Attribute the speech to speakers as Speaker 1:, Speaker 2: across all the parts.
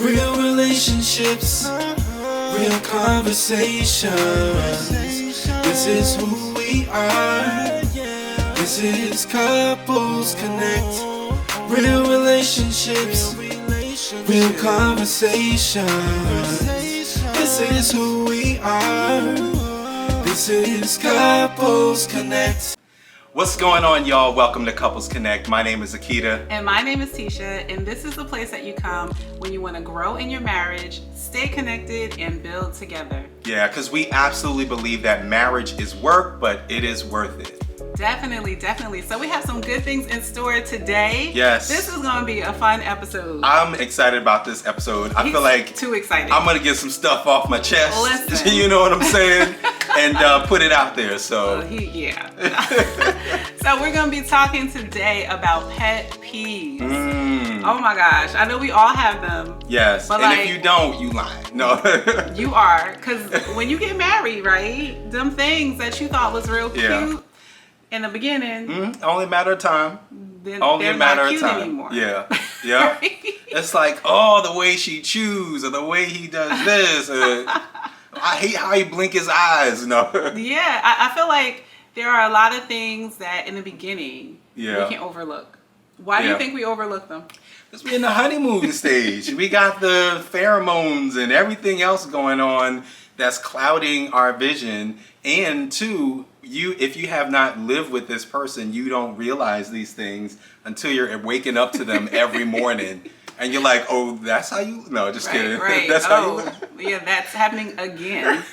Speaker 1: Real relationships, real conversations. This is who we are. This is Couples Connect. Real relationships, real conversations. This is who we are. This is Couples Connect.
Speaker 2: What's going on, y'all? Welcome to Couples Connect. My name is Akida.
Speaker 3: And my name is Tisha, and this is the place that you come when you want to grow in your marriage, stay connected, and build together.
Speaker 2: Yeah, because we absolutely believe that marriage is work, but it is worth it.
Speaker 3: Definitely, definitely. So we have some good things in store today.
Speaker 2: Yes.
Speaker 3: This is going to be a fun episode.
Speaker 2: I'm excited about this episode. I feel like
Speaker 3: too excited.
Speaker 2: I'm going to get some stuff off my chest.
Speaker 3: Listen.
Speaker 2: You know what I'm saying? And put it out there. So,
Speaker 3: yeah. So we're going to be talking today about pet peeves. Oh my gosh. I know we all have them.
Speaker 2: Yes.
Speaker 3: But
Speaker 2: and if you don't, you lying. No.
Speaker 3: You are. Because when you get married, right? Them things that you thought was real cute in the beginning.
Speaker 2: Only a matter of time.
Speaker 3: Only a matter of time. Anymore.
Speaker 2: Yeah. Yeah. Right? It's like, oh, the way she chews or the way he does this. I hate how he blink his eyes. No.
Speaker 3: Yeah. I feel like there are a lot of things that in the beginning we can overlook. Why do you think we overlook them?
Speaker 2: Because we're in the honeymoon stage. We got the pheromones and everything else going on that's clouding our vision. And two, if you have not lived with this person, you don't realize these things until you're waking up to them every morning. And you're like, oh, that's how you... No, just kidding.
Speaker 3: Right.
Speaker 2: That's how you...
Speaker 3: Yeah, that's happening again.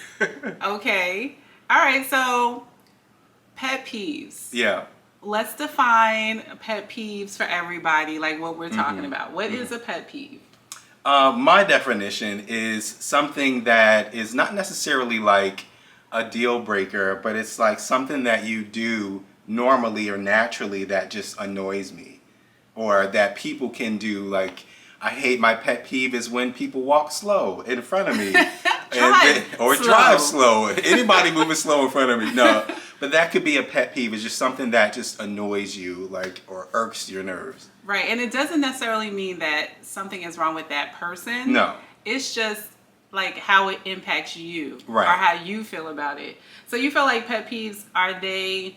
Speaker 3: Okay. All right, so pet peeves.
Speaker 2: Yeah.
Speaker 3: Let's define pet peeves for everybody, like what we're talking about. What is a pet peeve?
Speaker 2: My definition is something that is not necessarily like a deal breaker, but it's like something that you do normally or naturally that just annoys me, or that people can do. Like, I hate, my pet peeve is when people walk slow in front of me. Drive slow. Anybody moving slow in front of me. No, but that could be a pet peeve. It's just something that just annoys you, like, or irks your nerves.
Speaker 3: Right, and it doesn't necessarily mean that something is wrong with that person.
Speaker 2: No.
Speaker 3: It's just like how it impacts you,
Speaker 2: right,
Speaker 3: or how you feel about it. So you feel like pet peeves, are they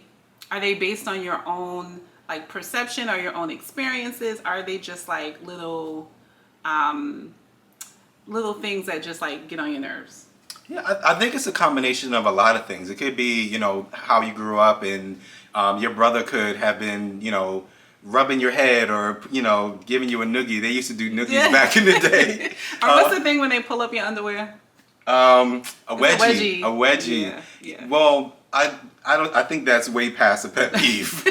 Speaker 3: based on your own like perception or your own experiences? Are they just like little things that just like get on your nerves?
Speaker 2: Yeah, I think it's a combination of a lot of things. It could be, how you grew up, and your brother could have been, rubbing your head or, giving you a noogie. They used to do noogies back in the day.
Speaker 3: Or what's the thing when they pull up your underwear?
Speaker 2: A wedgie. A wedgie.
Speaker 3: Yeah.
Speaker 2: Well, I think that's way past a pet peeve.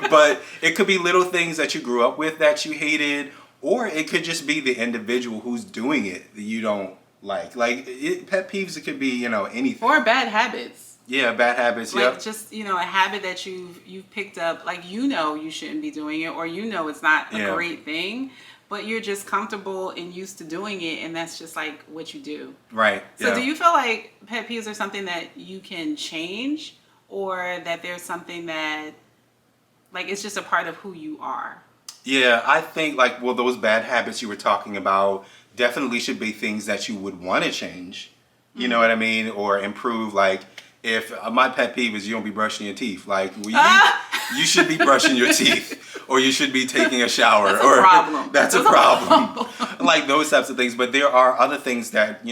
Speaker 2: But it could be little things that you grew up with that you hated, or it could just be the individual who's doing it that you don't like. Like, pet peeves, it could be, anything.
Speaker 3: Or bad habits.
Speaker 2: Yeah, bad habits.
Speaker 3: Like just, a habit that you've picked up, like, you shouldn't be doing it, or it's not a great thing, but you're just comfortable and used to doing it, and that's just like what you do.
Speaker 2: Right.
Speaker 3: So do you feel like pet peeves are something that you can change, or that there's something that, like, it's just a part of who you are?
Speaker 2: Yeah, I think, like, those bad habits you were talking about definitely should be things that you would want to change. You know what I mean? Or improve, like, if my pet peeve is you don't be brushing your teeth, like, you should be brushing your teeth, or you should be taking a shower.
Speaker 3: That's a problem.
Speaker 2: That's a problem. Like those types of things. But there are other things that,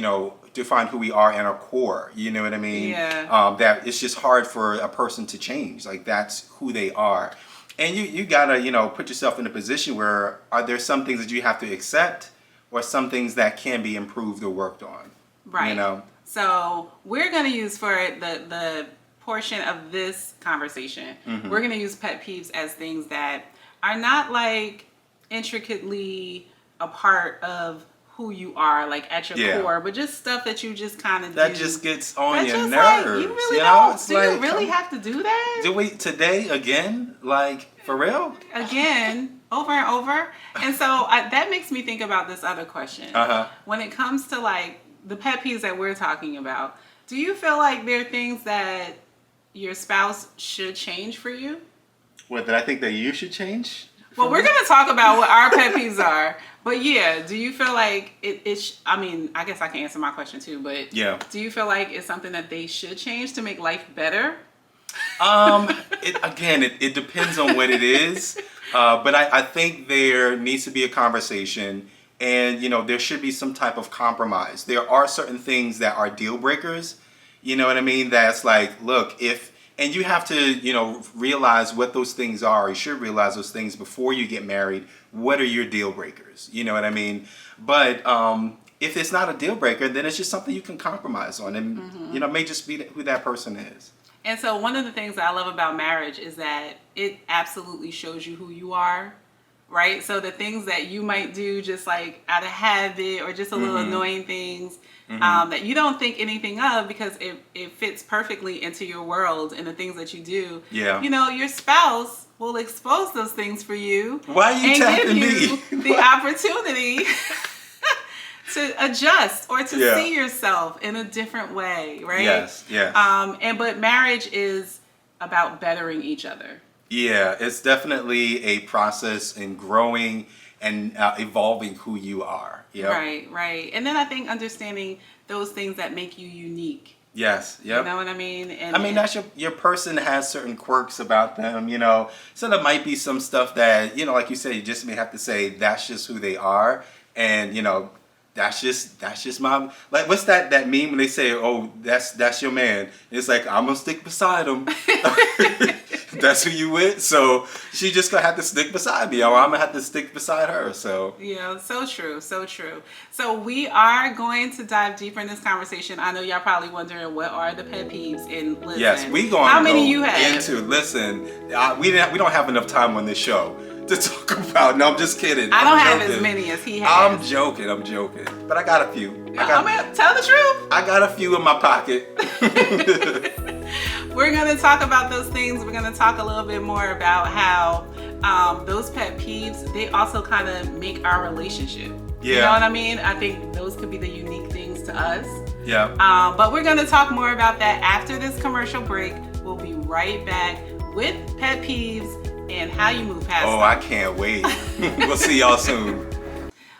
Speaker 2: define who we are in our core. You know what I mean?
Speaker 3: Yeah.
Speaker 2: That it's just hard for a person to change. Like, that's who they are. And you gotta, put yourself in a position where are there some things that you have to accept, or some things that can be improved or worked on.
Speaker 3: Right. So we're going to use, for the portion of this conversation, we're going to use pet peeves as things that are not like intricately a part of who you are, like at your core, but just stuff that you just kind of do.
Speaker 2: That just gets on your nerves.
Speaker 3: Like, you really don't. Do you really have to do that?
Speaker 2: Do we today again? Like, for real?
Speaker 3: Again, over and over. And so that makes me think about this other question. When it comes to like the pet peeves that we're talking about, do you feel like there are things that your spouse should change for you?
Speaker 2: What, that I think that you should change
Speaker 3: Well, we're going to talk about what our pet peeves are. But yeah, do you feel like I mean, I guess I can answer my question too, but
Speaker 2: Yeah.
Speaker 3: do you feel like it's something that they should change to make life better?
Speaker 2: It depends on what it is. But I think there needs to be a conversation, and there should be some type of compromise. There are certain things that are deal breakers. You know what I mean? That's like, look, and you have to, realize what those things are. You should realize those things before you get married. What are your deal breakers? You know what I mean? But if it's not a deal breaker, then it's just something you can compromise on, and it may just be who that person is.
Speaker 3: And so one of the things that I love about marriage is that it absolutely shows you who you are, right? So the things that you might do just like out of habit or just a little annoying things that you don't think anything of because it fits perfectly into your world and the things that you do.
Speaker 2: Yeah.
Speaker 3: Your spouse will expose those things for you.
Speaker 2: Why are you
Speaker 3: and
Speaker 2: tapping
Speaker 3: give you
Speaker 2: me?
Speaker 3: the opportunity to adjust or to see yourself in a different way, right?
Speaker 2: Yes.
Speaker 3: But marriage is about bettering each other.
Speaker 2: Yeah, it's definitely a process in growing and evolving who you are. Yep.
Speaker 3: Right. And then I think understanding those things that make you unique.
Speaker 2: Yes. Yep.
Speaker 3: You know what I mean?
Speaker 2: That's your person has certain quirks about them, So there might be some stuff that, like you said, you just may have to say that's just who they are, and that's just my, like, what's that meme when they say, oh, that's your man? It's like, I'm gonna stick beside him. That's who you with. So she just gonna have to stick beside me, or I'm gonna have to stick beside her. So
Speaker 3: yeah, so true. So we are going to dive deeper in this conversation. I know y'all probably wondering what are the pet peeves, and listen,
Speaker 2: yes, we going
Speaker 3: how many you have
Speaker 2: into. Listen, we don't have enough time on this show to talk about. No, I'm just kidding.
Speaker 3: I don't have as many as he has.
Speaker 2: I'm joking. But I got a few.
Speaker 3: Tell the truth.
Speaker 2: I got a few in my pocket.
Speaker 3: We're going to talk about those things. We're going to talk a little bit more about how those pet peeves, they also kind of make our relationship.
Speaker 2: Yeah.
Speaker 3: You know what I mean? I think those could be the unique things to us.
Speaker 2: Yeah.
Speaker 3: But we're going to talk more about that after this commercial break. We'll be right back with pet peeves and how you move past them.
Speaker 2: I can't wait. We'll see y'all soon.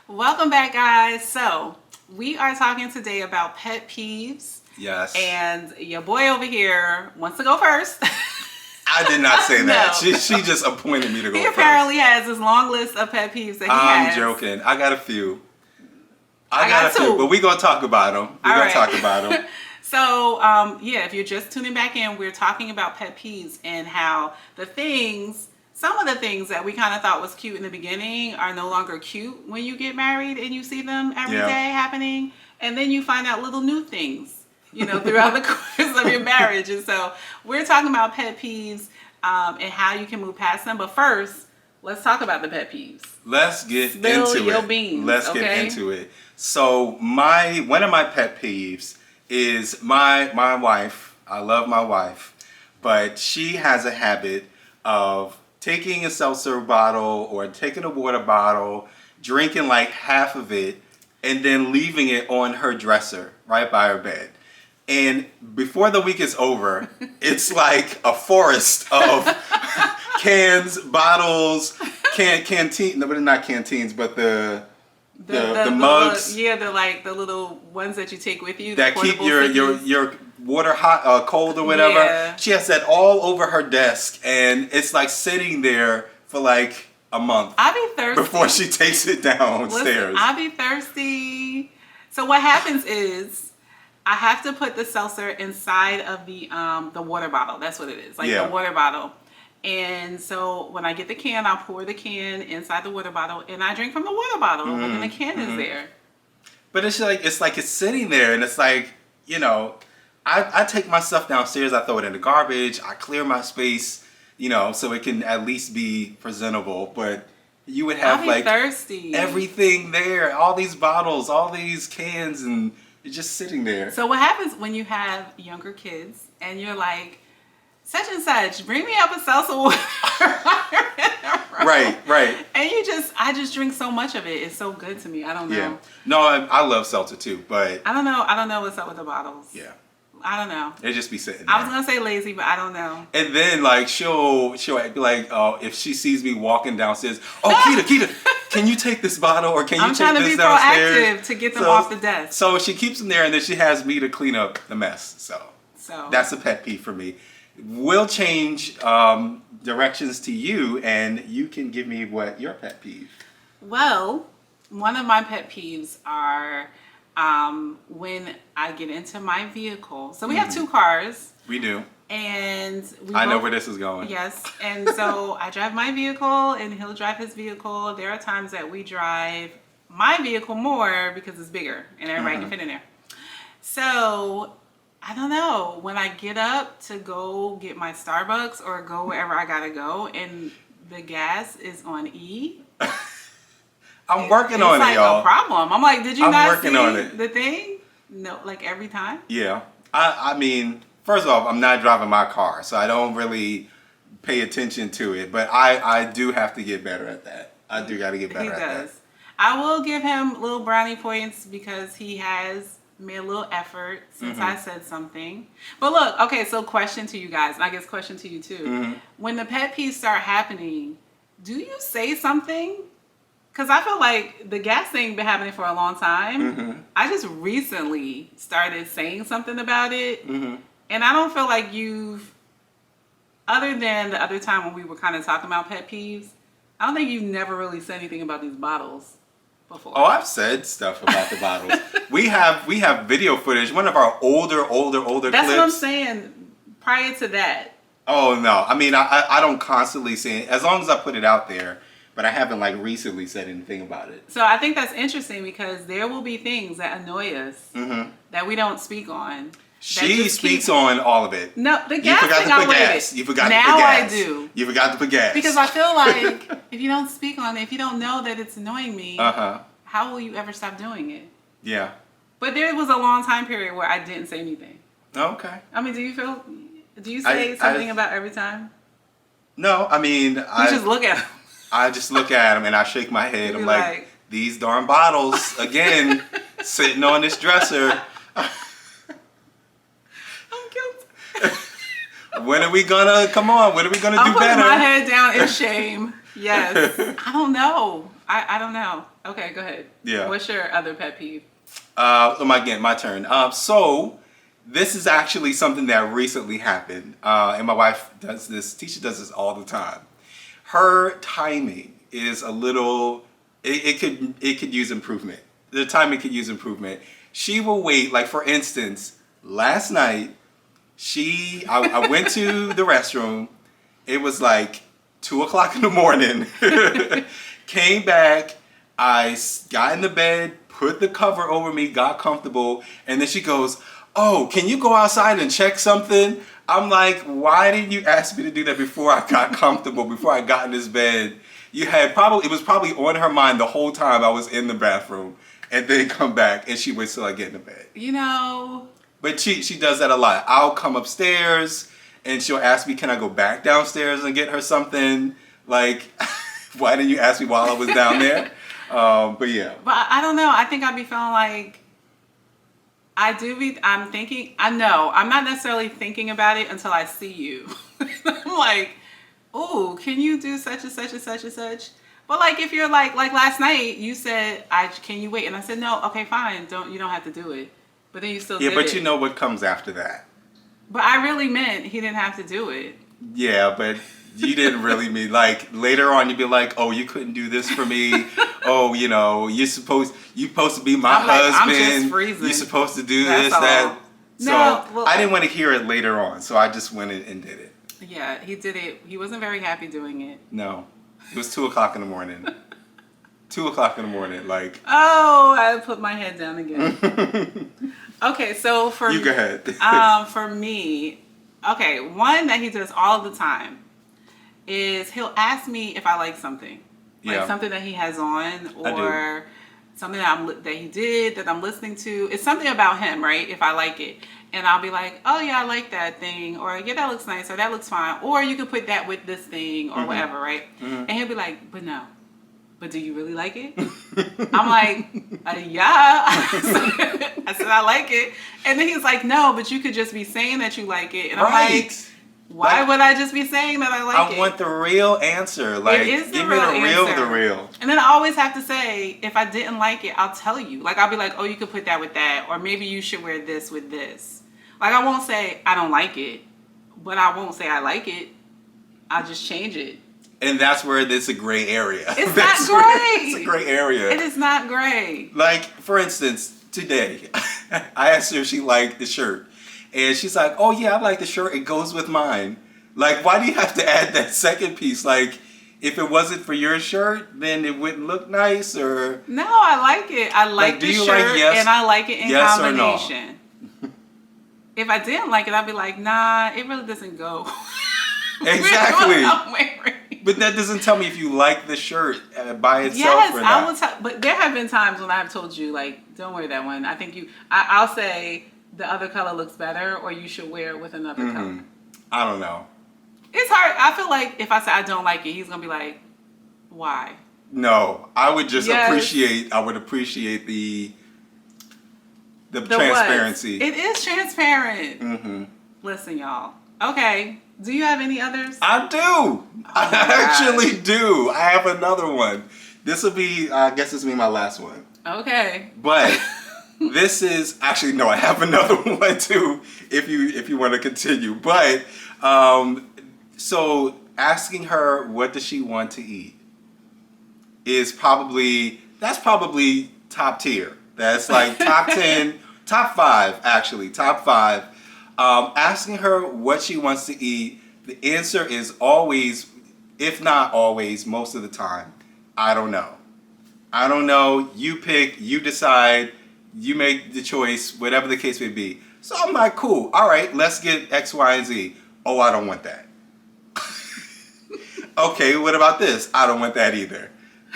Speaker 3: Welcome back, guys. So we are talking today about pet peeves.
Speaker 2: Yes.
Speaker 3: And your boy over here wants to go first.
Speaker 2: I did not say that.
Speaker 3: No.
Speaker 2: She just appointed me to go first.
Speaker 3: He apparently has this long list of pet peeves that he has.
Speaker 2: I'm joking. I got a few.
Speaker 3: I got two.
Speaker 2: But we're going to talk about them.
Speaker 3: So, if you're just tuning back in, we're talking about pet peeves and how some of the things that we kind of thought was cute in the beginning are no longer cute when you get married and you see them every day happening. And then you find out little new things, throughout the course of your marriage. And so we're talking about pet peeves and how you can move past them. But first, let's talk about the pet peeves.
Speaker 2: Let's get
Speaker 3: Spill
Speaker 2: into
Speaker 3: your
Speaker 2: it.
Speaker 3: beans,
Speaker 2: Let's get into it. So one of my pet peeves is my wife. I love my wife, but she has a habit of taking a seltzer bottle or taking a water bottle, drinking like half of it, and then leaving it on her dresser right by her bed. And before the week is over, it's like a forest of cans, bottles, canteen. No, but not canteens, but the mugs.
Speaker 3: The little ones that you take with you
Speaker 2: that keep your water hot, cold or whatever.
Speaker 3: Yeah.
Speaker 2: She has that all over her desk, and it's like sitting there for like a month.
Speaker 3: I be thirsty
Speaker 2: before she takes it downstairs.
Speaker 3: Listen, I be thirsty. So what happens is I have to put the seltzer inside of the water bottle. That's what it is, the water bottle. And so when I get the can, I'll pour the can inside the water bottle, and I drink from the water bottle, and then the can is there.
Speaker 2: But it's sitting there, and it's like, I take my stuff downstairs, I throw it in the garbage, I clear my space, so it can at least be presentable. But you would have
Speaker 3: thirsty.
Speaker 2: Everything there, all these bottles, all these cans, and you're just sitting there.
Speaker 3: So what happens when you have younger kids and you're like, such and such, bring me up a seltzer water.
Speaker 2: Right.
Speaker 3: And I just drink so much of it. It's so good to me. I don't know.
Speaker 2: Yeah. No, I love seltzer too, but
Speaker 3: I don't know what's up with the bottles.
Speaker 2: Yeah.
Speaker 3: I don't know.
Speaker 2: It just be sitting there.
Speaker 3: I was gonna say lazy, but I don't know.
Speaker 2: And then like she'll be like, oh, if she sees me walking downstairs, oh, Kita, can you take this bottle or can you take this downstairs? I'm trying to be proactive
Speaker 3: to get them off the desk.
Speaker 2: So she keeps them there, and then she has me to clean up the mess. So that's a pet peeve for me. We'll change directions to you, and you can give me what your pet peeve.
Speaker 3: Well, one of my pet peeves are when I get into my vehicle. So we have 2 cars.
Speaker 2: We do.
Speaker 3: And
Speaker 2: I know where this is going.
Speaker 3: Yes. And so I drive my vehicle and he'll drive his vehicle. There are times that we drive my vehicle more because it's bigger and everybody can fit in there. So I don't know. When I get up to go get my Starbucks or go wherever I gotta go and the gas is on E.
Speaker 2: I'm working on it, y'all.
Speaker 3: It's like a problem. I'm like, did you not see
Speaker 2: on it.
Speaker 3: the thing? No, like every time?
Speaker 2: Yeah. I mean, first off, I'm not driving my car, so I don't really pay attention to it. But I do have to get better at that. I do got to get better at that. He does.
Speaker 3: I will give him little brownie points because he has made a little effort since I said something. But look, okay, so question to you guys, and I guess question to you too. When the pet peeves start happening, do you say something? Because I feel like the gas thing been happening for a long time. I just recently started saying something about it. And I don't feel like you've, other than the other time when we were kind of talking about pet peeves, I don't think you've never really said anything about these bottles before.
Speaker 2: Oh, I've said stuff about the bottles. We have video footage. One of our older clips.
Speaker 3: That's what I'm saying. Prior to that.
Speaker 2: Oh, no. I mean, I don't constantly say it. As long as I put it out there. But I haven't like recently said anything about it.
Speaker 3: So I think that's interesting because there will be things that annoy us that we don't speak on.
Speaker 2: She speaks on all of it.
Speaker 3: No, the gas thing I waited.
Speaker 2: You forgot
Speaker 3: now
Speaker 2: to put gas.
Speaker 3: I do.
Speaker 2: You forgot to put gas.
Speaker 3: Because I feel like if you don't speak on it, if you don't know that it's annoying me, how will you ever stop doing it?
Speaker 2: Yeah.
Speaker 3: But there was a long time period where I didn't say anything.
Speaker 2: Okay.
Speaker 3: I mean, do you say something about every time?
Speaker 2: No, I mean,
Speaker 3: you just look at them.
Speaker 2: I just look at them and I shake my head. I'm like, these darn bottles, again, sitting on this dresser.
Speaker 3: I'm guilty.
Speaker 2: When are we gonna, come on, when are we gonna do better?
Speaker 3: I'm putting my head down in shame. Yes. I don't know. I don't know. Okay, go ahead.
Speaker 2: Yeah.
Speaker 3: What's your other pet peeve?
Speaker 2: My turn. So, this is actually something that recently happened. And my wife does this, Tisha does this all the time. Her timing is a little, it could use improvement. The timing could use improvement. She will wait, like for instance, last night, I went to the restroom. It was like 2:00 in the morning. Came back, I got in the bed, put the cover over me, got comfortable, and then she goes, oh, can you go outside and check something? I'm like, why didn't you ask me to do that before I got comfortable, before I got in this bed? It was probably on her mind the whole time I was in the bathroom, and then come back and she waits till I get in the bed.
Speaker 3: You know.
Speaker 2: But she does that a lot. I'll come upstairs and she'll ask me, can I go back downstairs and get her something? Like, why didn't you ask me while I was down there? But yeah.
Speaker 3: But I don't know. I think I'd be feeling like, I'm thinking, I'm not necessarily thinking about it until I see you. I'm like, oh, can you do such and such and such and such? But like, if you're like last night, you said, can you wait? And I said, no, okay, fine. You don't have to do it. But then you still did it.
Speaker 2: Yeah, but you know what comes after that.
Speaker 3: But I really meant he didn't have to do it.
Speaker 2: Yeah, but you didn't really mean, like, later on you'd be like, oh, you couldn't do this for me. Oh, you know, you're supposed to be my husband.
Speaker 3: I'm just freezing.
Speaker 2: You're supposed to do this, that. So I didn't want to hear it later on, so I just went and did it.
Speaker 3: Yeah, he did it. He wasn't very happy doing it.
Speaker 2: No. It was 2:00 in the morning. 2:00 in the morning, like.
Speaker 3: Oh, I put my head down again. Okay, so for
Speaker 2: you go ahead.
Speaker 3: For me, okay, one that he does all the time is he'll ask me if I like something, like something that he has on, or something that he did that I'm listening to. It's something about him, right? If I like it, and I'll be like, oh yeah, I like that thing, or yeah, that looks nice, or that looks fine, or you could put that with this thing, or whatever, right? And he'll be like, but no. but do you really like it? I'm like, yeah. I said, I like it. And then he's like, no, but you could just be saying that you like it. And I'm like, why would I just be saying that I like it?
Speaker 2: I want the real answer. Like,
Speaker 3: it is the
Speaker 2: give
Speaker 3: real
Speaker 2: me the
Speaker 3: answer.
Speaker 2: real.
Speaker 3: And then I always have to say, if I didn't like it, I'll tell you. Like, I'll be like, oh, you could put that with that. Or maybe you should wear this with this. Like, I won't say I don't like it, but I won't say I like it. I'll just change it.
Speaker 2: And that's where it's a gray area.
Speaker 3: It's not gray.
Speaker 2: It's a gray area.
Speaker 3: It is not gray.
Speaker 2: Like, for instance, today, I asked her if she liked the shirt. And she's like, oh, yeah, I like the shirt. It goes with mine. Like, why do you have to add that second piece? Like, if it wasn't for your shirt, then it wouldn't look nice, or...
Speaker 3: No, I like it. I like the shirt, and I like it in combination. No? If I didn't like it, I'd be like, nah, it really doesn't go.
Speaker 2: Exactly. But that doesn't tell me if you like the shirt by itself or not. Yes,
Speaker 3: I will tell. But there have been times when I've told you, like, don't wear that one. I think I'll say the other color looks better, or you should wear it with another color.
Speaker 2: I don't know.
Speaker 3: It's hard. I feel like if I say I don't like it, he's going to be like, why?
Speaker 2: No, I would just appreciate the transparency.
Speaker 3: It is transparent. Listen, y'all. Okay. Do you have any others?
Speaker 2: I do. I actually do. I have another one. I guess this will be my last one.
Speaker 3: Okay.
Speaker 2: But this is actually, no, I have another one too, if you want to continue. But so asking her what does she want to eat is probably top tier. That's like top 10, top 5 actually, top 5. Asking her what she wants to eat, the answer is always, if not always, most of the time, I don't know. I don't know. You pick, you decide, you make the choice, whatever the case may be. So I'm like, cool. All right, let's get X, Y, and Z. Oh, I don't want that. Okay, what about this? I don't want that either.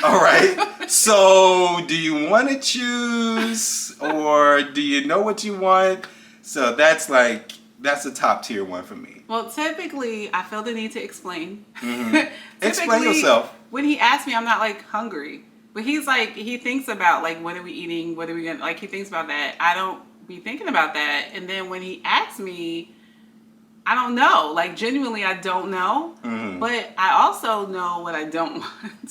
Speaker 2: All right. So do you want to choose, or do you know what you want? So that's a top tier one for me.
Speaker 3: Well, typically, I feel the need to explain.
Speaker 2: Explain yourself.
Speaker 3: When he asks me, I'm not like hungry. But he's like, he thinks about like, what are we eating? What are we going to, like, he thinks about that. I don't be thinking about that. And then when he asks me, I don't know. Like, genuinely, I don't know. But I also know what I don't want.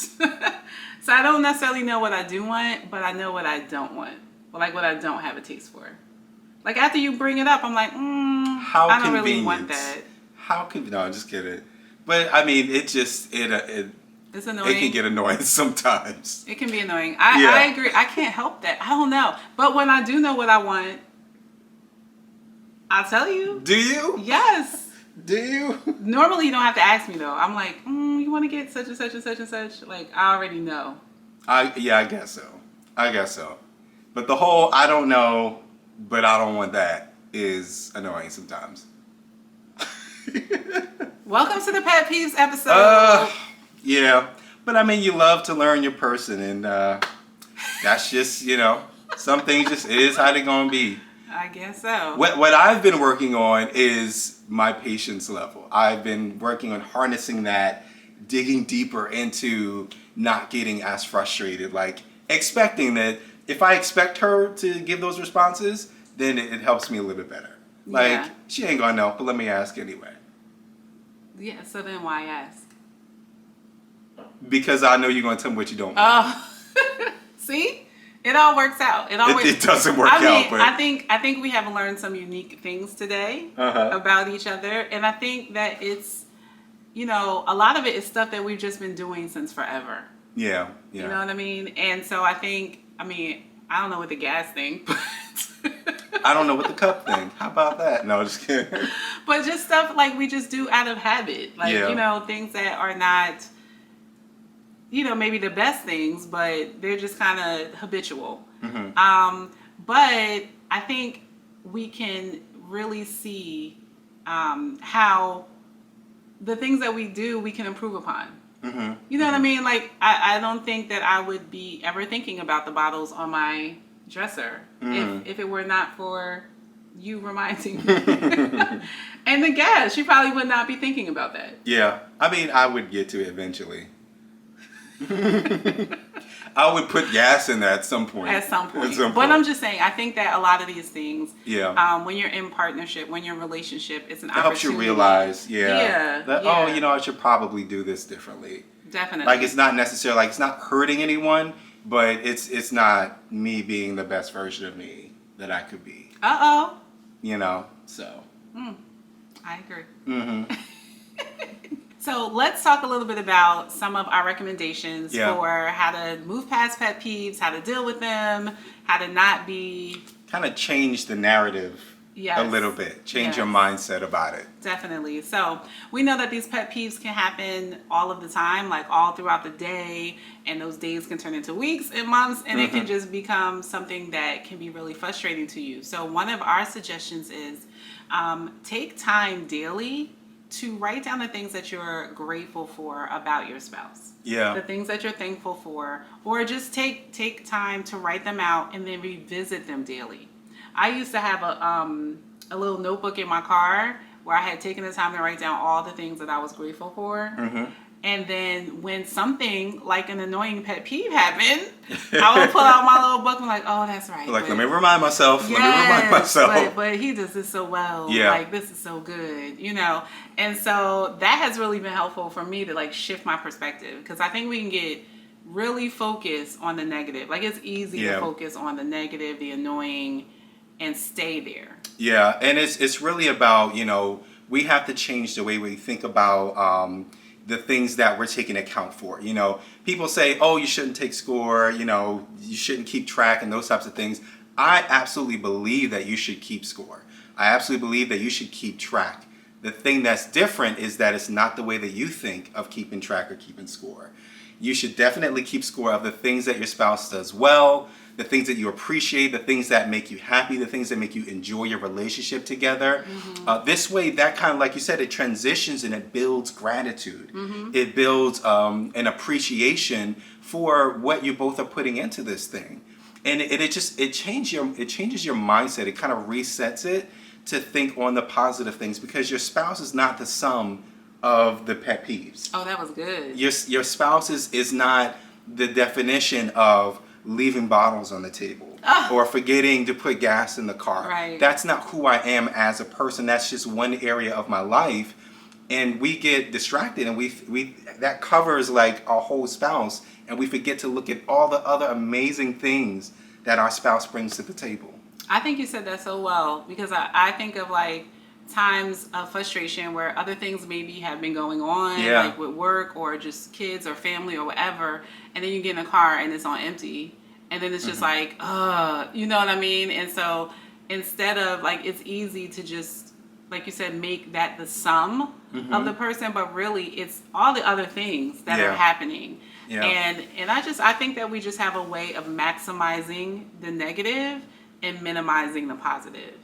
Speaker 3: So I don't necessarily know what I do want, but I know what I don't want. Or like what I don't have a taste for. Like, after you bring it up, I'm like, I don't really want that.
Speaker 2: No, I'm just kidding. But, I mean, it's annoying. It can get annoying sometimes.
Speaker 3: It can be annoying. I agree. I can't help that. I don't know. But when I do know what I want, I'll tell you. Do
Speaker 2: you?
Speaker 3: Yes.
Speaker 2: Do you?
Speaker 3: Normally, you don't have to ask me, though. I'm like, you want to get such and such and such and such? Like, I already know.
Speaker 2: I guess so. But the whole, I don't know, but I don't want that is annoying sometimes.
Speaker 3: Welcome to the Pet Peeves episode.
Speaker 2: Yeah. But I mean, you love to learn your person, and that's just, some things just is how they're going to be.
Speaker 3: I guess so.
Speaker 2: What I've been working on is my patience level. I've been working on harnessing that, digging deeper into not getting as frustrated, like expecting that if I expect her to give those responses, then it helps me a little bit better. Like, she ain't gonna know, but let me ask anyway.
Speaker 3: Yeah, so then why ask?
Speaker 2: Because I know you're gonna tell me what you don't want.
Speaker 3: Oh, see? It all works out. It
Speaker 2: doesn't work out. But
Speaker 3: I think we have learned some unique things today about each other, and I think that it's, a lot of it is stuff that we've just been doing since forever.
Speaker 2: Yeah.
Speaker 3: You know what I mean? And so I don't know what the gas thing, but
Speaker 2: I don't know what the cup thing. How about that? No, just kidding.
Speaker 3: But just stuff like we just do out of habit, like things that are not, maybe the best things, but they're just kind of habitual. But I think we can really see how the things that we do, we can improve upon. You know what I mean? Like, I don't think that I would be ever thinking about the bottles on my dresser if it were not for you reminding me. And the gas, you probably would not be thinking about that.
Speaker 2: Yeah. I mean, I would get to it eventually. I would put gas in that at some point.
Speaker 3: At some point.
Speaker 2: At some
Speaker 3: But
Speaker 2: point.
Speaker 3: I'm just saying, I think that a lot of these things,
Speaker 2: Yeah.
Speaker 3: when you're in partnership, when you're in a relationship, it's an
Speaker 2: It helps you
Speaker 3: opportunity.
Speaker 2: realize,
Speaker 3: Yeah,
Speaker 2: that,
Speaker 3: yeah.
Speaker 2: oh, you know, I should probably do this differently.
Speaker 3: Definitely.
Speaker 2: Like, it's not necessarily, like, it's not hurting anyone, but it's not me being the best version of me that I could be.
Speaker 3: Uh-oh.
Speaker 2: You know, so.
Speaker 3: I agree.
Speaker 2: Mm-hmm.
Speaker 3: So let's talk a little bit about some of our recommendations
Speaker 2: Yeah.
Speaker 3: for how to move past pet peeves, how to deal with them, how to not be...
Speaker 2: Kind of change the narrative
Speaker 3: Yes.
Speaker 2: a little bit. Change your
Speaker 3: Yes.
Speaker 2: mindset about it.
Speaker 3: Definitely. So we know that these pet peeves can happen all of the time, like all throughout the day, and those days can turn into weeks and months, and it can just become something that can be really frustrating to you. So one of our suggestions is take time daily to write down the things that you're grateful for about your spouse.
Speaker 2: Yeah.
Speaker 3: The things that you're thankful for, or just take time to write them out and then revisit them daily. I used to have a little notebook in my car where I had taken the time to write down all the things that I was grateful for. And then when something like an annoying pet peeve happened, I would pull out my little book and be like, oh, that's right.
Speaker 2: Like,
Speaker 3: but,
Speaker 2: let me remind myself. Let me remind myself.
Speaker 3: But he does this so well.
Speaker 2: Yeah.
Speaker 3: Like, this is so good, you know? And so that has really been helpful for me to like shift my perspective, because I think we can get really focused on the negative. Like, it's easy to focus on the negative, the annoying, and stay there.
Speaker 2: Yeah, and it's really about, you know, we have to change the way we think about the things that we're taking account for. You know, people say, oh, you shouldn't take score, you know, you shouldn't keep track and those types of things. I absolutely believe that you should keep score. I absolutely believe that you should keep track. The thing that's different is that it's not the way that you think of keeping track or keeping score. You should definitely keep score of the things that your spouse does well, the things that you appreciate, the things that make you happy, the things that make you enjoy your relationship together. This way, that kind of, like you said, it transitions and it builds gratitude. It builds an appreciation for what you both are putting into this thing. And it changes your mindset. It kind of resets it to think on the positive things, because your spouse is not the sum of the pet peeves.
Speaker 3: Oh, that was good.
Speaker 2: Your spouse is not the definition of leaving bottles on the table or forgetting to put gas in the car.
Speaker 3: Right.
Speaker 2: That's not who I am as a person. That's just one area of my life, and we get distracted, and we that covers like our whole spouse, and we forget to look at all the other amazing things that our spouse brings to the table.
Speaker 3: I think you said that so well, because I think of like times of frustration where other things maybe have been going on, like with work or just kids or family or whatever, and then you get in a car and it's on empty, and then it's just like, you know what I mean? And so instead of like, it's easy to just, like you said, make that the sum of the person, but really it's all the other things that are happening. And I think that we just have a way of maximizing the negative and minimizing the positive.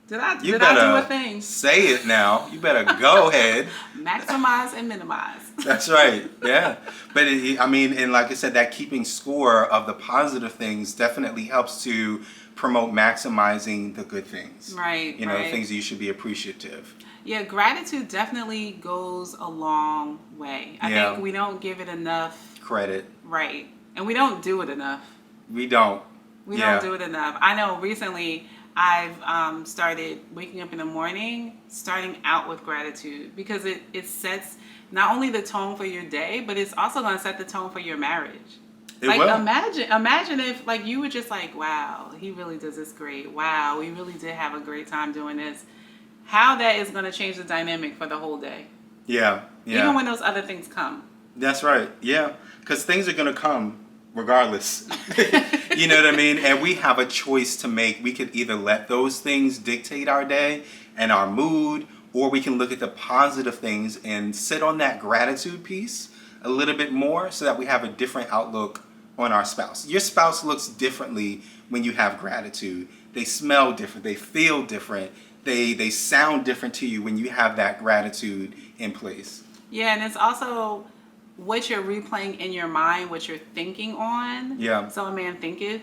Speaker 3: Did I do a thing?
Speaker 2: Say it now. You better go ahead.
Speaker 3: Maximize and minimize.
Speaker 2: That's right. Yeah. But I mean, and like I said, that keeping score of the positive things definitely helps to promote maximizing the good things.
Speaker 3: Right.
Speaker 2: You know, the things that you should be appreciative.
Speaker 3: Yeah, gratitude definitely goes a long way. I think we don't give it enough
Speaker 2: credit.
Speaker 3: Right. And we don't do it enough.
Speaker 2: We don't.
Speaker 3: We don't do it enough. I know recently I've started waking up in the morning, starting out with gratitude, because it sets not only the tone for your day, but it's also going to set the tone for your marriage.
Speaker 2: It
Speaker 3: like,
Speaker 2: will.
Speaker 3: imagine if like you were just like, wow, he really does this great. Wow, we really did have a great time doing this. How that is going to change the dynamic for the whole day.
Speaker 2: Yeah.
Speaker 3: Even when those other things come.
Speaker 2: That's right. Yeah. Because things are going to come regardless. You know what I mean? And we have a choice to make. We could either let those things dictate our day and our mood, or we can look at the positive things and sit on that gratitude piece a little bit more, so that we have a different outlook on our spouse. Your spouse looks differently when you have gratitude. They smell different. They feel different. They sound different to you when you have that gratitude in place. Yeah,
Speaker 3: and it's also what you're replaying in your mind, what you're thinking on.
Speaker 2: Yeah.
Speaker 3: So a man thinketh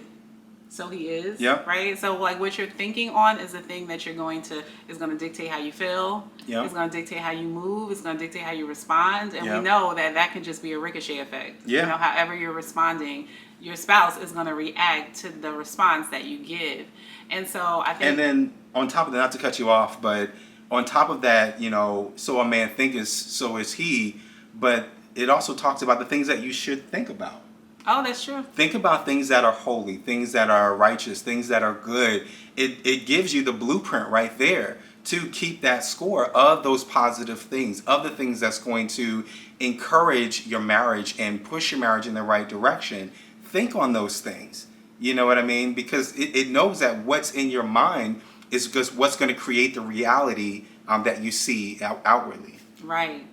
Speaker 3: so he is.
Speaker 2: Yep.
Speaker 3: Right? So like what you're thinking on is the thing that is going to dictate how you feel.
Speaker 2: Yep.
Speaker 3: It's going to dictate how you move. It's going to dictate how you respond. And
Speaker 2: Yep.
Speaker 3: we know that can just be a ricochet effect.
Speaker 2: Yeah.
Speaker 3: You know, however you're responding, your spouse is going to react to the response that you give. And so I think...
Speaker 2: And then on top of that, not to cut you off, but on top of that, you know, so a man thinketh, so is he. But it also talks about the things that you should think about.
Speaker 3: Oh, that's true.
Speaker 2: Think about things that are holy, things that are righteous, things that are good. It gives you the blueprint right there to keep that score of those positive things, of the things that's going to encourage your marriage and push your marriage in the right direction. Think on those things. You know what I mean? Because it knows that what's in your mind is just what's going to create the reality that you see outwardly.
Speaker 3: Right.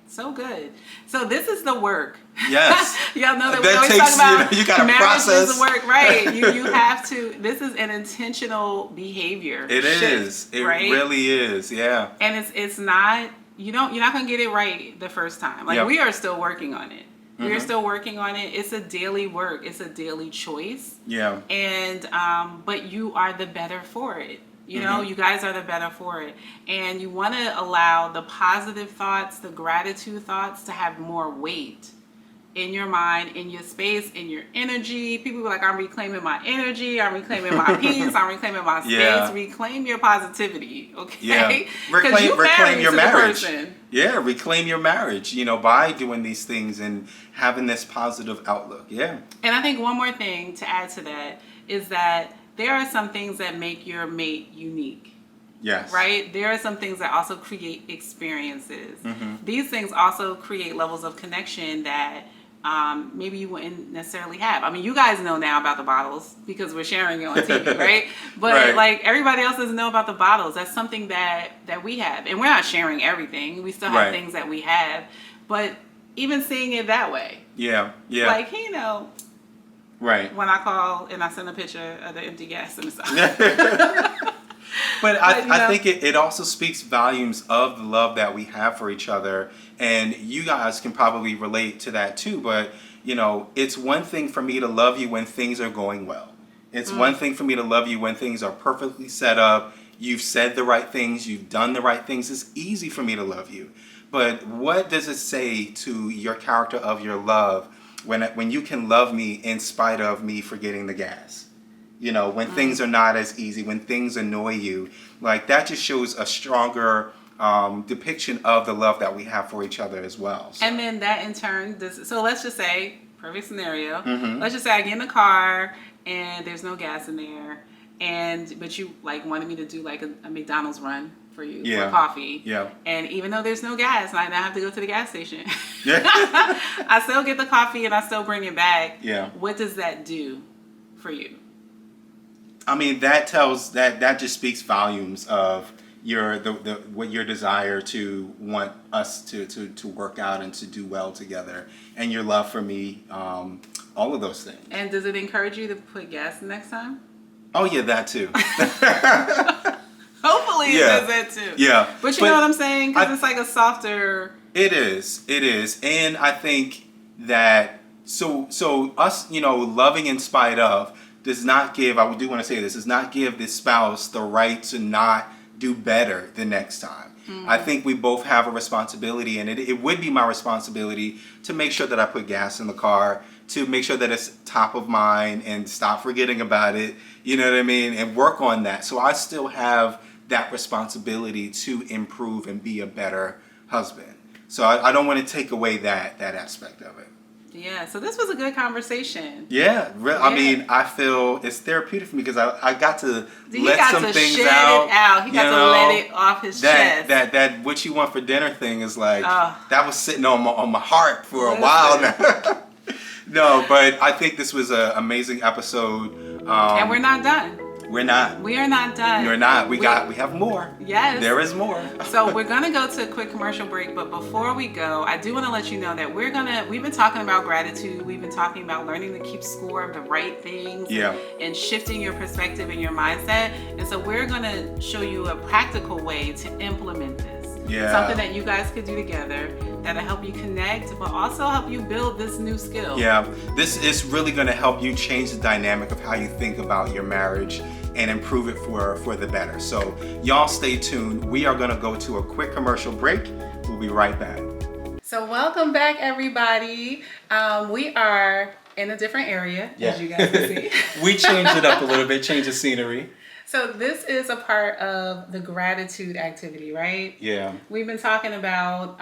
Speaker 3: So good. So this is the work.
Speaker 2: Yes.
Speaker 3: Y'all know that we
Speaker 2: That
Speaker 3: always
Speaker 2: takes,
Speaker 3: talk about
Speaker 2: you gotta
Speaker 3: marriage
Speaker 2: process.
Speaker 3: is the work. Right. You have to, this is an intentional behavior.
Speaker 2: It is. It
Speaker 3: right?
Speaker 2: really is. Yeah.
Speaker 3: And it's not, you're not going to get it right the first time. Like
Speaker 2: Yep.
Speaker 3: we are still working on it.
Speaker 2: Mm-hmm.
Speaker 3: We're still working on it. It's a daily work. It's a daily choice.
Speaker 2: Yeah.
Speaker 3: And, but you are the better for it. You know, you guys are the better for it. And you want to allow the positive thoughts, the gratitude thoughts to have more weight in your mind, in your space, in your energy. People are like, I'm reclaiming my energy. I'm reclaiming my peace. I'm reclaiming my space.
Speaker 2: Yeah.
Speaker 3: Reclaim your positivity. Okay.
Speaker 2: Yeah.
Speaker 3: 'Cause you
Speaker 2: Reclaim
Speaker 3: married
Speaker 2: your
Speaker 3: to the
Speaker 2: marriage.
Speaker 3: person.
Speaker 2: Yeah. Reclaim your marriage, you know, by doing these things and having this positive outlook. Yeah.
Speaker 3: And I think one more thing to add to that is that there are some things that make your mate unique.
Speaker 2: Yes.
Speaker 3: Right? There are some things that also create experiences.
Speaker 2: Mm-hmm.
Speaker 3: These things also create levels of connection that maybe you wouldn't necessarily have. I mean, you guys know now about the bottles because we're sharing it on TV, right? But
Speaker 2: Right.
Speaker 3: like everybody else doesn't know about the bottles. That's something that we have. And we're not sharing everything. We still have
Speaker 2: Right.
Speaker 3: things that we have. But even seeing it that way.
Speaker 2: Yeah. Yeah.
Speaker 3: Like, you know,
Speaker 2: right.
Speaker 3: when I call and I send a picture of the empty gas in the side.
Speaker 2: But
Speaker 3: you know.
Speaker 2: I think it also speaks volumes of the love that we have for each other. And you guys can probably relate to that too. But, you know, it's one thing for me to love you when things are going well. It's one thing for me to love you when things are perfectly set up. You've said the right things. You've done the right things. It's easy for me to love you. But what does it say to your character of your love when you can love me in spite of me forgetting the gas? You know, when things are not as easy, when things annoy you, like that just shows a stronger depiction of the love that we have for each other as well. So.
Speaker 3: And then that in turn, so let's just say, perfect scenario,
Speaker 2: Mm-hmm.
Speaker 3: let's just say I get in the car and there's no gas in there, but you like wanted me to do like a McDonald's run for you for coffee.
Speaker 2: Yeah.
Speaker 3: And even though there's no gas and I now have to go to the gas station,
Speaker 2: Yeah.
Speaker 3: I still get the coffee and I still bring it back.
Speaker 2: Yeah.
Speaker 3: What does that do for you?
Speaker 2: I mean, that just speaks volumes of what your desire to want us to work out and to do well together, and your love for me, all of those things.
Speaker 3: And does it encourage you to put gas next time?
Speaker 2: Oh yeah, that too.
Speaker 3: Hopefully it does that too.
Speaker 2: Yeah.
Speaker 3: But you know what I'm saying? Because it's like a softer...
Speaker 2: It is. And I think that, so us, you know, loving in spite of does not give, I do want to say this, does not give the spouse the right to not do better the next time. I think we both have a responsibility, and it would be my responsibility to make sure that I put gas in the car, to make sure that it's top of mind and stop forgetting about it, you know what I mean, and work on that. So I still have that responsibility to improve and be a better husband. So I don't want to take away that aspect of it.
Speaker 3: Yeah, so this was a good conversation.
Speaker 2: Yeah, I mean, I feel it's therapeutic for me because I got to let some things
Speaker 3: shed
Speaker 2: out.
Speaker 3: It out. He got to let it off his chest.
Speaker 2: That what you want for dinner thing is like, that was sitting on my heart for a while now. No, but I think this was an amazing episode.
Speaker 3: And we're not done.
Speaker 2: We're not.
Speaker 3: We are not done.
Speaker 2: We're not. We have more.
Speaker 3: Yes.
Speaker 2: There is more.
Speaker 3: So we're gonna go to a quick commercial break, but before we go, I do want to let you know that we've been talking about gratitude. We've been talking about learning to keep score of the right things.
Speaker 2: Yeah.
Speaker 3: And shifting your perspective and your mindset. And so we're gonna show you a practical way to implement this.
Speaker 2: Yeah.
Speaker 3: Something that you guys could do together. that'll help you connect, but also help you build this new skill.
Speaker 2: Yeah, this is really going to help you change the dynamic of how you think about your marriage and improve it for the better. So y'all stay tuned. We are going to go to a quick commercial break. We'll be right back.
Speaker 3: So welcome back, everybody. We are in a different area, as you guys can see.
Speaker 2: We changed it up a little bit, changed the scenery.
Speaker 3: So this is a part of the gratitude activity, right?
Speaker 2: Yeah.
Speaker 3: We've been talking about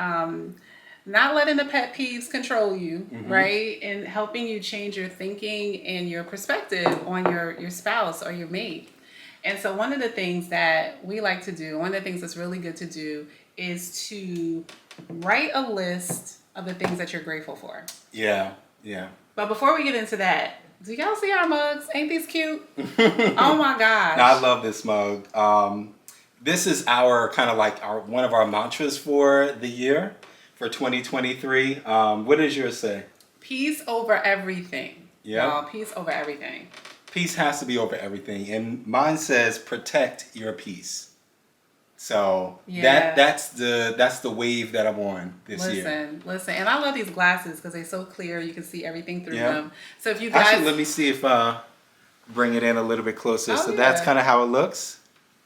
Speaker 3: not letting the pet peeves control you, right? And helping you change your thinking and your perspective on your spouse or your mate. And so one of the things that we like to do, one of the things that's really good to do is to write a list of the things that you're grateful for.
Speaker 2: Yeah.
Speaker 3: But before we get into that, do y'all see our mugs? Ain't these cute? Oh my gosh.
Speaker 2: Now, I love this mug. This is our kind of like one of our mantras for the year, for 2023. What does yours say?
Speaker 3: Peace over everything.
Speaker 2: Yeah.
Speaker 3: Y'all, peace over everything.
Speaker 2: Peace has to be over everything. And mine says protect your peace. So that's the wave that I'm on this year.
Speaker 3: Listen, and I love these glasses because they're so clear. You can see everything through them. So if you guys
Speaker 2: actually, let me see if bring it in a little bit closer. So
Speaker 3: yeah.
Speaker 2: that's kind of how it looks.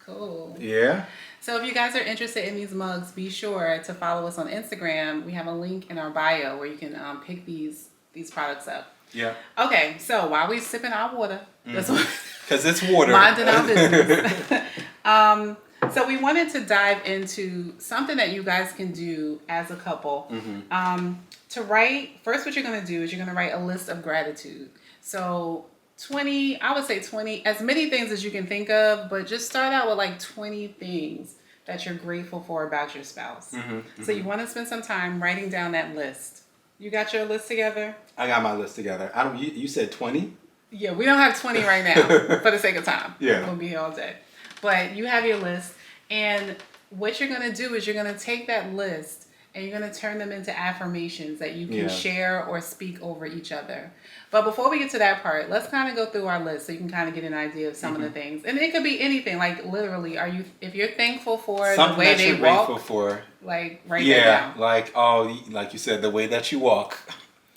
Speaker 3: Cool.
Speaker 2: Yeah.
Speaker 3: So if you guys are interested in these mugs, be sure to follow us on Instagram. We have a link in our bio where you can pick these products up.
Speaker 2: Yeah.
Speaker 3: Okay, so while we're sipping our water,
Speaker 2: because it's water,
Speaker 3: minding our business. So we wanted to dive into something that you guys can do as a couple. To write, first what you're going to do is you're going to write a list of gratitude. So 20, I would say 20, as many things as you can think of, but just start out with like 20 things that you're grateful for about your spouse. So you want to spend some time writing down that list. You got your list together?
Speaker 2: I got my list together. You said 20?
Speaker 3: Yeah, we don't have 20 right now for the sake of time.
Speaker 2: Yeah.
Speaker 3: We'll be here all day. But you have your list, and what you're going to do is you're going to take that list and you're going to turn them into affirmations that you can share or speak over each other. But before we get to that part, let's kind of go through our list so you can kind of get an idea of some of the things. And it could be anything, like literally, if you're thankful for
Speaker 2: something
Speaker 3: the way
Speaker 2: that
Speaker 3: they
Speaker 2: you're
Speaker 3: walk,
Speaker 2: grateful for.
Speaker 3: like write that down.
Speaker 2: like you said, the way that you walk.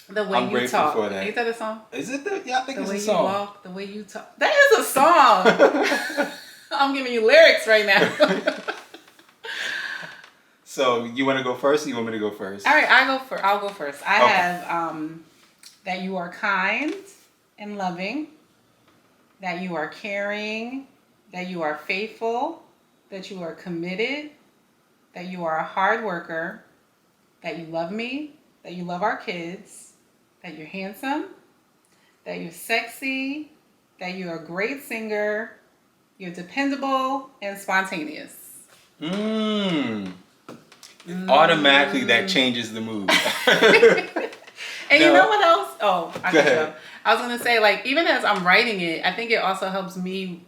Speaker 3: The way
Speaker 2: I'm
Speaker 3: you
Speaker 2: grateful
Speaker 3: talk.
Speaker 2: for that.
Speaker 3: Ain't that a song?
Speaker 2: Is it? Yeah, I think it's a song.
Speaker 3: The way you walk, the way you talk. That is a song. I'm giving you lyrics right now.
Speaker 2: So you want to go first or you want me to go first?
Speaker 3: All right, I'll go first. I have that you are kind and loving, that you are caring, that you are faithful, that you are committed, that you are a hard worker, that you love me, that you love our kids, that you're handsome, that you're sexy, that you're a great singer, you're dependable and spontaneous.
Speaker 2: Automatically that changes the mood.
Speaker 3: And you know what else? Oh,
Speaker 2: Go ahead.
Speaker 3: I was going to say, like, even as I'm writing it, I think it also helps me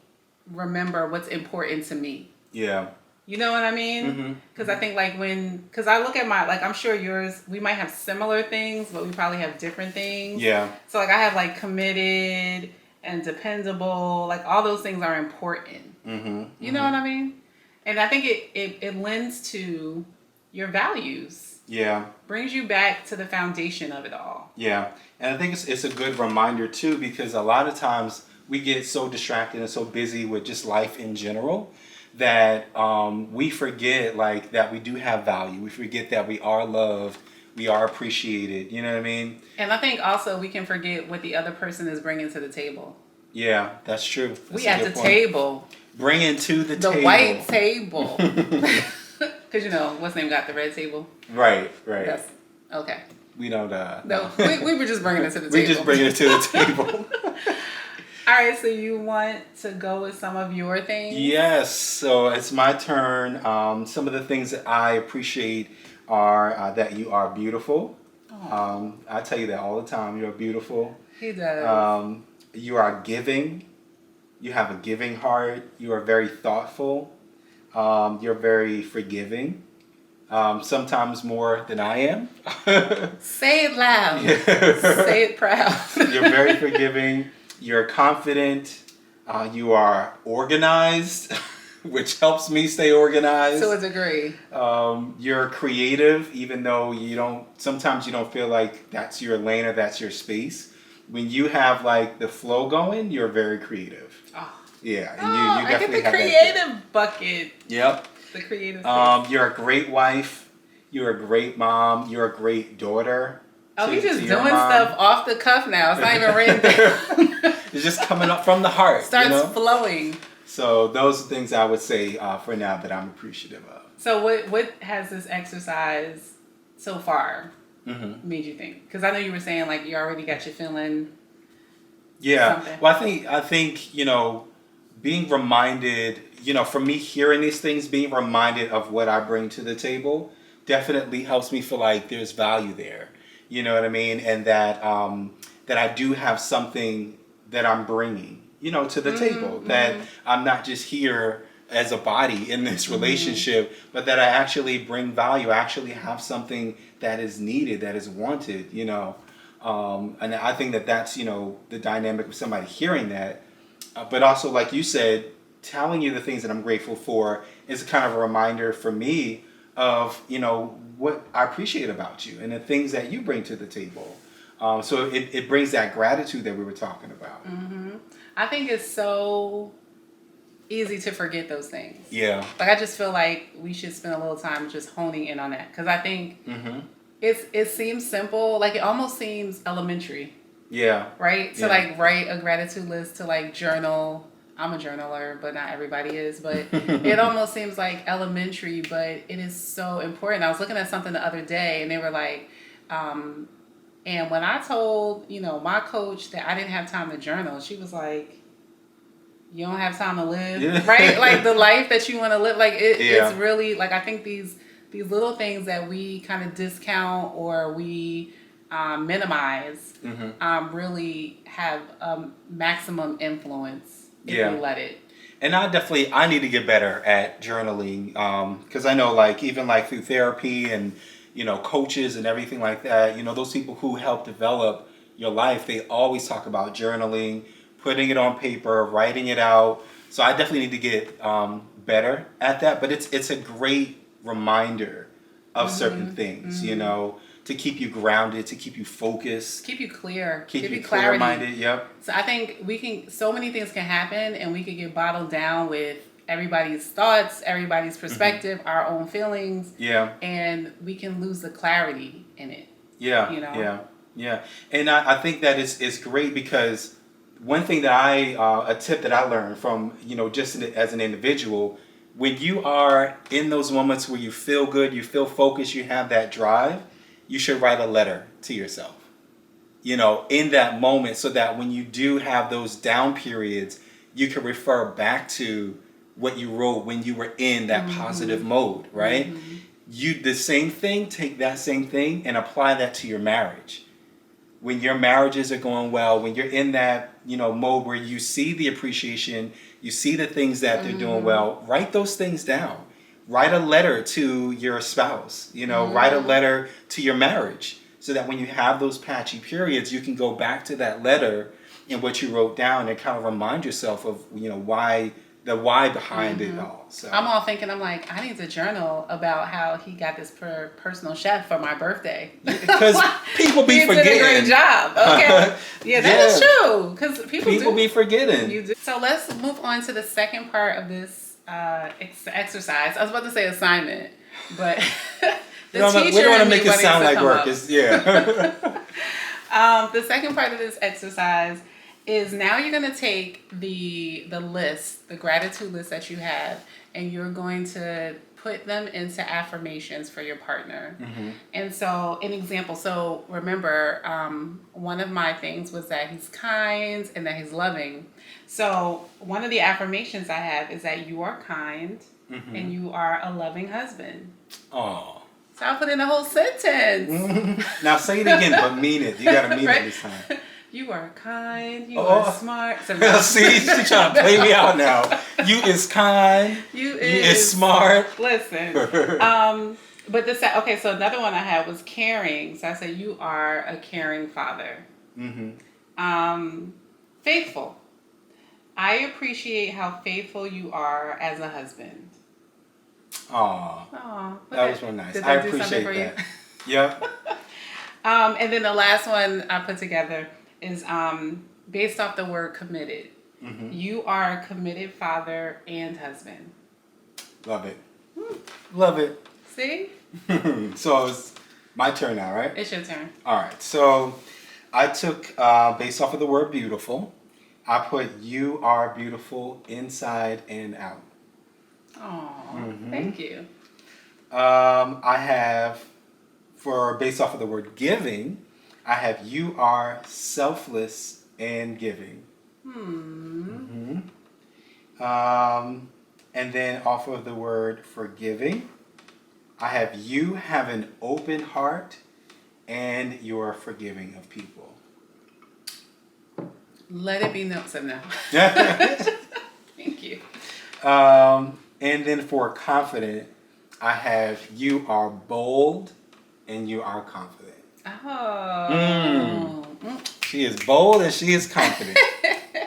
Speaker 3: remember what's important to me.
Speaker 2: Yeah.
Speaker 3: You know what I mean? Because I think because I look at I'm sure yours, we might have similar things, but we probably have different things.
Speaker 2: Yeah.
Speaker 3: So like I have like committed and dependable, like all those things are important. You know what I mean? And I think it lends to your values.
Speaker 2: Yeah.
Speaker 3: Brings you back to the foundation of it all.
Speaker 2: Yeah. And I think it's a good reminder too, because a lot of times we get so distracted and so busy with just life in general that we forget like that we do have value. We forget that we are loved. We are appreciated. You know what I mean?
Speaker 3: And I think also we can forget what the other person is bringing to the table.
Speaker 2: Yeah, that's true. That's
Speaker 3: we at the table.
Speaker 2: Bringing to the table.
Speaker 3: The white table. Because, what's name got the red table?
Speaker 2: Right.
Speaker 3: That's, okay.
Speaker 2: We don't...
Speaker 3: No, we were just bringing it to the table.
Speaker 2: We just bringing it to the table.
Speaker 3: All right, so you want to go with some of your things?
Speaker 2: Yes, so it's my turn. Some of the things that I appreciate are that you are beautiful. I tell you that all the time. You're beautiful.
Speaker 3: He does.
Speaker 2: You are giving. You have a giving heart. You are very thoughtful. You're very forgiving. Sometimes more than I am.
Speaker 3: Say it loud. Say it proud.
Speaker 2: You're very forgiving. You're confident. You are organized, which helps me stay organized.
Speaker 3: To a degree.
Speaker 2: You're creative, even though sometimes you don't feel like that's your lane or that's your space. When you have like the flow going, you're very creative.
Speaker 3: Oh.
Speaker 2: Yeah, and you definitely
Speaker 3: I get the creative bucket.
Speaker 2: Yep.
Speaker 3: The creative space.
Speaker 2: You're a great wife. You're a great mom. You're a great daughter.
Speaker 3: Oh, he's just doing stuff off the cuff now. It's not even written down.
Speaker 2: It's just coming up from the heart.
Speaker 3: Starts flowing.
Speaker 2: So those are things I would say for now that I'm appreciative of.
Speaker 3: So what has this exercise so far made you think? Because I know you were saying like you already got your feeling.
Speaker 2: Yeah.
Speaker 3: Something.
Speaker 2: Well, I think being reminded, for me hearing these things, being reminded of what I bring to the table definitely helps me feel like there's value there. You know what I mean? And that that I do have something that I'm bringing, to the table. That I'm not just here as a body in this relationship, but that I actually bring value. I actually have something that is needed, that is wanted, and I think that's, the dynamic of somebody hearing that. But also, like you said, telling you the things that I'm grateful for is kind of a reminder for me of, what I appreciate about you and the things that you bring to the table. So it brings that gratitude that we were talking about.
Speaker 3: I think it's so easy to forget those things.
Speaker 2: Yeah.
Speaker 3: Like I just feel like we should spend a little time just honing in on that. Because I think it seems simple. Like it almost seems elementary.
Speaker 2: Yeah.
Speaker 3: Right? To like write a gratitude list, to like journal. I'm a journaler, but not everybody is. But it almost seems like elementary, but it is so important. I was looking at something the other day and they were like, and when I told, my coach that I didn't have time to journal, she was like, you don't have time to live, right? Like the life that you want to live. Like it's really like, I think these little things that we kind of discount or we minimize really have maximum influence if we let it.
Speaker 2: And I need to get better at journaling because I know like even like through therapy and coaches and everything like that, those people who help develop your life, they always talk about journaling, putting it on paper, writing it out. So I definitely need to get better at that. But it's a great reminder of certain things, to keep you grounded, to keep you focused,
Speaker 3: keep you clear,
Speaker 2: keep you clear-minded. Yep.
Speaker 3: So I think so many things can happen, and we could get bottled down with everybody's thoughts, everybody's perspective, our own feelings. Yeah. And we can lose the clarity in it. Yeah.
Speaker 2: Yeah. And I think that is great because one thing that a tip that I learned from, just as an individual, when you are in those moments where you feel good, you feel focused, you have that drive, you should write a letter to yourself, in that moment so that when you do have those down periods, you can refer back to what you wrote when you were in that positive mode, right? Take that same thing and apply that to your marriage. When your marriages are going well, when you're in that, mode where you see the appreciation, you see the things that they're doing well, write those things down. Write a letter to your spouse, write a letter to your marriage so that when you have those patchy periods, you can go back to that letter and what you wrote down and kind of remind yourself of, why behind it all. So
Speaker 3: I'm all thinking, I'm like, I need to journal about how he got this personal chef for my birthday.
Speaker 2: Because people be forgetting.
Speaker 3: Did a great job. Okay. Yeah, that is true. Because people
Speaker 2: be forgetting.
Speaker 3: You do. So let's move on to the second part of this exercise. I was about to say assignment, but we don't want to make it sound like work. The second part of this exercise is now you're going to take the list, the gratitude list that you have, and you're going to put them into affirmations for your partner. And so, an example, so remember, one of my things was that he's kind and that he's loving. So one of the affirmations I have is that you are kind and you are a loving husband.
Speaker 2: Oh.
Speaker 3: So I'll put in a whole sentence.
Speaker 2: Now say it again, but mean it. You got to mean it this time.
Speaker 3: You are kind. You are smart.
Speaker 2: See, she's trying to play me out now. You is kind. You is smart.
Speaker 3: Listen. But so another one I had was caring. So I said, you are a caring father. Faithful. I appreciate how faithful you are as a husband.
Speaker 2: Aw,
Speaker 3: Oh,
Speaker 2: that was real nice.
Speaker 3: Did
Speaker 2: I
Speaker 3: that do something
Speaker 2: appreciate
Speaker 3: for
Speaker 2: that.
Speaker 3: you?
Speaker 2: Yep.
Speaker 3: And then the last one I put together is based off the word committed.
Speaker 2: Mm-hmm.
Speaker 3: You are a committed father and husband.
Speaker 2: Love it. Love it.
Speaker 3: See?
Speaker 2: So it's my turn now, right?
Speaker 3: It's your turn.
Speaker 2: All right. So I took, based off of the word beautiful, I put you are beautiful inside and out.
Speaker 3: Oh, thank you.
Speaker 2: I have, based off of the word giving, I have you are selfless and giving. And then off of the word forgiving, I have you have an open heart and you're forgiving of people.
Speaker 3: Let it be known. So no. Thank you.
Speaker 2: And then for confident, I have you are bold and you are confident.
Speaker 3: Oh.
Speaker 2: She is bold and she is confident.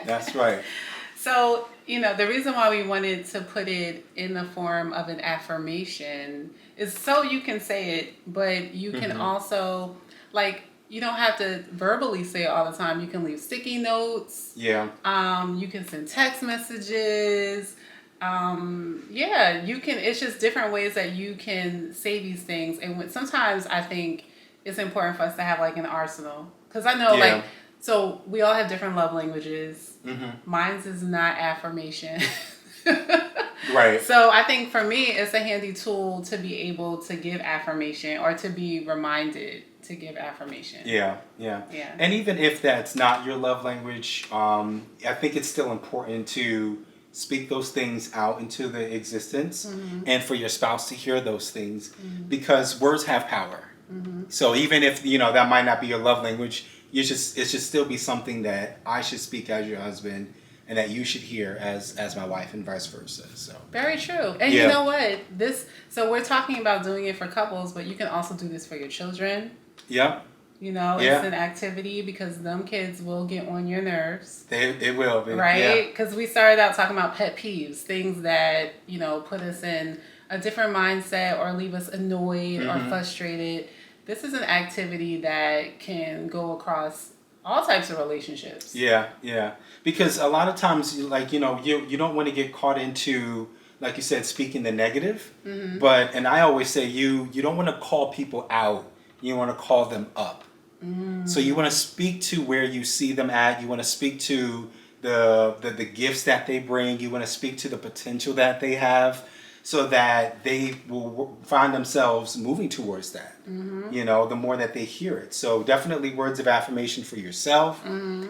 Speaker 2: That's right.
Speaker 3: So, the reason why we wanted to put it in the form of an affirmation is so you can say it, but you can also, you don't have to verbally say it all the time. You can leave sticky notes.
Speaker 2: Yeah.
Speaker 3: You can send text messages. You can, it's just different ways that you can say these things. And sometimes I think it's important for us to have an arsenal. Because I know so we all have different love languages. Mine's is not affirmation.
Speaker 2: Right.
Speaker 3: So I think for me, it's a handy tool to be able to give affirmation or to be reminded to give affirmation.
Speaker 2: Yeah. And even if that's not your love language, I think it's still important to speak those things out into the existence and for your spouse to hear those things because words have power. So even if, that might not be your love language, it should still be something that I should speak as your husband and that you should hear as my wife and vice versa. So
Speaker 3: very true. And you know what? So we're talking about doing it for couples, but you can also do this for your children.
Speaker 2: Yep.
Speaker 3: It's an activity because them kids will get on your nerves.
Speaker 2: It will be.
Speaker 3: Right? Because we started out talking about pet peeves, things that, put us in a different mindset or leave us annoyed or frustrated. This is an activity that can go across all types of relationships.
Speaker 2: Yeah. Because a lot of times, you don't want to get caught into, like you said, speaking the negative. And I always say you don't want to call people out. You want to call them up. So you want to speak to where you see them at. You want to speak to the gifts that they bring. You want to speak to the potential that they have so that they will find themselves moving towards that, the more that they hear it. So definitely words of affirmation for yourself,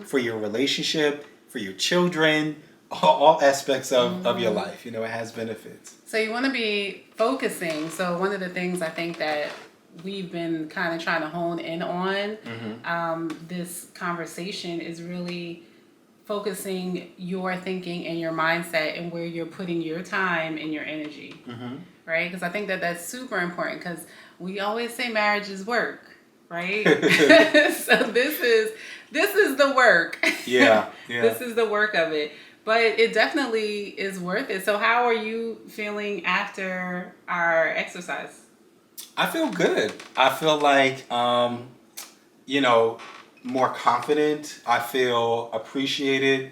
Speaker 2: for your relationship, for your children, all aspects of your life. It has benefits.
Speaker 3: So you want to be focusing. So one of the things I think that we've been kind of trying to hone in on this conversation is really focusing your thinking and your mindset and where you're putting your time and your energy, right? Because I think that that's super important because we always say marriage is work, right? So this is the work.
Speaker 2: Yeah.
Speaker 3: This is the work of it. But it definitely is worth it. So how are you feeling after our exercise?
Speaker 2: I feel good. I feel like, more confident. I feel appreciated.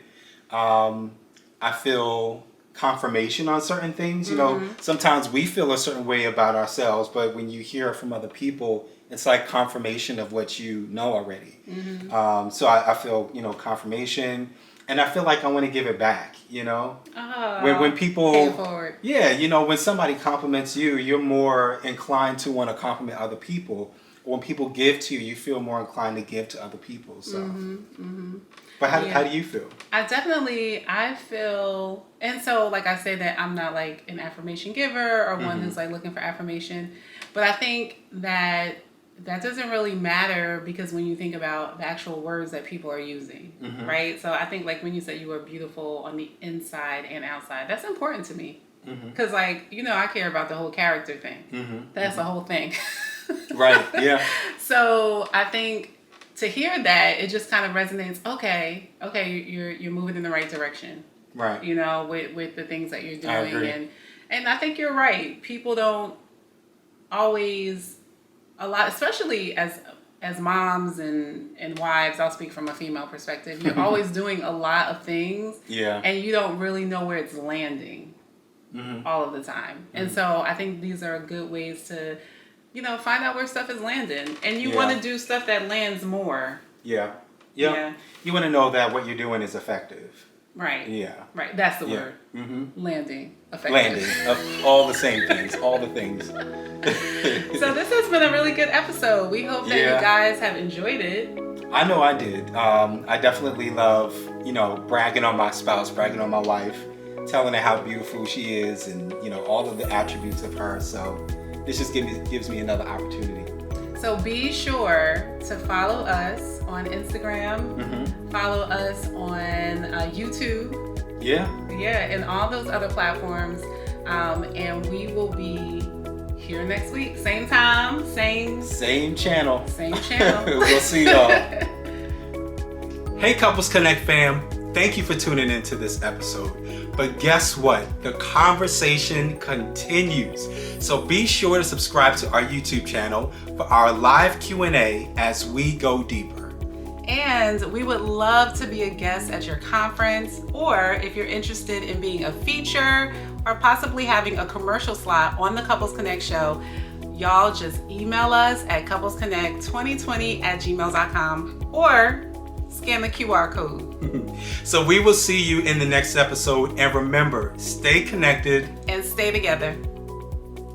Speaker 2: I feel confirmation on certain things. Sometimes we feel a certain way about ourselves, but when you hear it from other people, it's like confirmation of what you know already. So I feel, confirmation. And I feel like I want to give it back, when people,
Speaker 3: pay it forward.
Speaker 2: When somebody compliments you, you're more inclined to want to compliment other people. When people give to you, you feel more inclined to give to other people. So, But how do you feel?
Speaker 3: I feel, and so like I say that I'm not like an affirmation giver or one who's like looking for affirmation, but I think that doesn't really matter because when you think about the actual words that people are using, right? So I think like when you said you were beautiful on the inside and outside, that's important to me. Because I care about the whole character thing. That's the whole thing.
Speaker 2: Right, yeah.
Speaker 3: So I think to hear that, it just kind of resonates. Okay, you're moving in the right direction.
Speaker 2: Right.
Speaker 3: You know, with the things that you're
Speaker 2: I
Speaker 3: doing.
Speaker 2: agree.
Speaker 3: And I think you're right. People don't always, a lot, especially as moms and wives, I'll speak from a female perspective, you're always doing a lot of things,
Speaker 2: Yeah.
Speaker 3: and you don't really know where it's landing all of the time. And so I think these are good ways to, you know, find out where stuff is landing. And you want to do stuff that lands more.
Speaker 2: Yeah.
Speaker 3: Yeah.
Speaker 2: You want to know that what you're doing is effective.
Speaker 3: Right.
Speaker 2: Yeah.
Speaker 3: Right. That's the word. Landing. Effective.
Speaker 2: Landing of all the same things, all the things.
Speaker 3: So this has been a really good episode. We hope that you guys have enjoyed it.
Speaker 2: I know I did. I definitely love, you know, bragging on my spouse, bragging on my wife, telling her how beautiful she is, and you know all of the attributes of her. So this just gives me another opportunity.
Speaker 3: So be sure to follow us on Instagram, follow us on YouTube.
Speaker 2: Yeah.
Speaker 3: Yeah, and all those other platforms. And we will be here next week. Same time, same
Speaker 2: channel.
Speaker 3: Same channel.
Speaker 2: We'll see y'all. Hey Couples Connect fam, thank you for tuning into this episode. But guess what? The conversation continues. So be sure to subscribe to our YouTube channel for our live Q&A as we go deeper.
Speaker 3: And we would love to be a guest at your conference, or if you're interested in being a feature or possibly having a commercial slot on the Couples Connect show, y'all just email us at couplesconnect2020@gmail.com or scan the QR code.
Speaker 2: So we will see you in the next episode, and remember, stay connected
Speaker 3: and stay together.